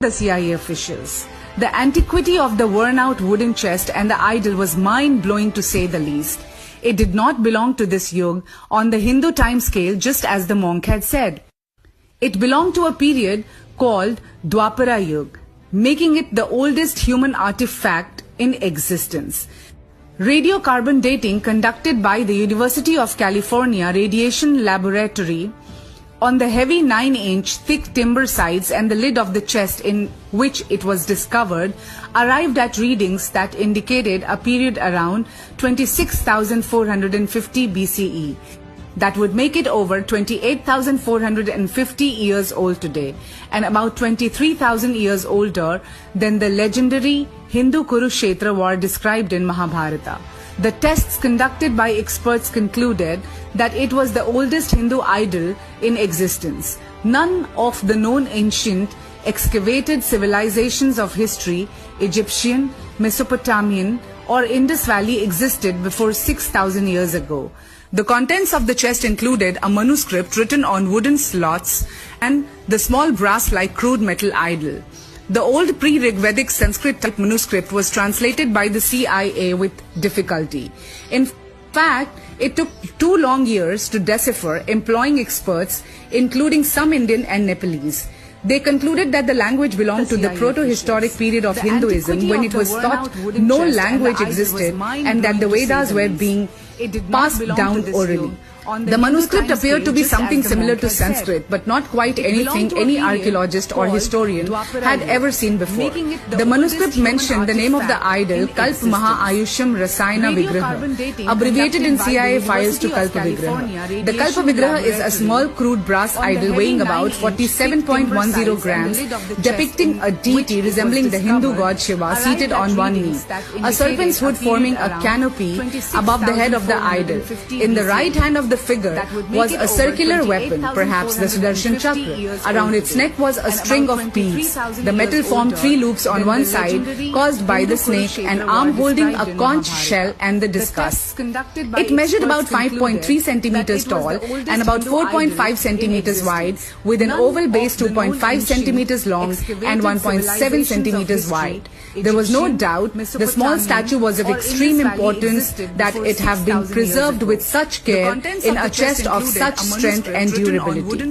The CIA officials. The antiquity of the worn-out wooden chest and the idol was mind-blowing to say the least. It did not belong to this yuga on the Hindu time scale, just as the monk had said. It belonged to a period called Dwapara Yuga, making it the oldest human artifact in existence. Radiocarbon dating conducted by the University of California Radiation Laboratory on the heavy 9-inch thick timber sides and the lid of the chest in which it was discovered arrived at readings that indicated a period around 26,450 BCE. That would make it over 28,450 years old today, and about 23,000 years older than the legendary Hindu Kurukshetra war described in Mahabharata. The tests conducted by experts concluded that it was the oldest Hindu idol in existence. None of the known ancient excavated civilizations of history, Egyptian, Mesopotamian, or Indus Valley existed before 6,000 years ago. The contents of the chest included a manuscript written on wooden slots and the small brass-like crude metal idol. The old pre-Rigvedic Sanskrit type manuscript was translated by the CIA with difficulty. In fact, it took 2 long years to decipher, employing experts, including some Indian and Nepalese. They concluded that the language belonged to the proto-historic period of Hinduism, when it was thought no language existed and that the Vedas were being passed down orally. The manuscript appeared to be something similar to Sanskrit, but not quite anything any archaeologist or historian had ever seen before. The manuscript mentioned the name of the idol, Kalp Maha Ayusham Rasayana Vigraha, abbreviated in CIA files to Kalpa Vigraha. The Kalpa Vigraha is a small crude brass idol weighing about 47.10 grams, depicting a deity resembling the Hindu god Shiva seated on one knee, a serpent's hood forming a canopy above the head of the idol. In the right hand of the figure was a circular weapon, perhaps the Sudarshan Chakra. Around its neck was a string of beads. The metal formed 3 loops on one side, caused by the snake, an arm holding a conch shell, and the discus. It measured about 5.3 centimeters tall and about 4.5 centimeters wide, with an oval base 2.5 centimeters long and 1.7 centimeters wide. There was no doubt the small statue was of extreme importance, that it have been preserved with such care in a chest of such strength and durability.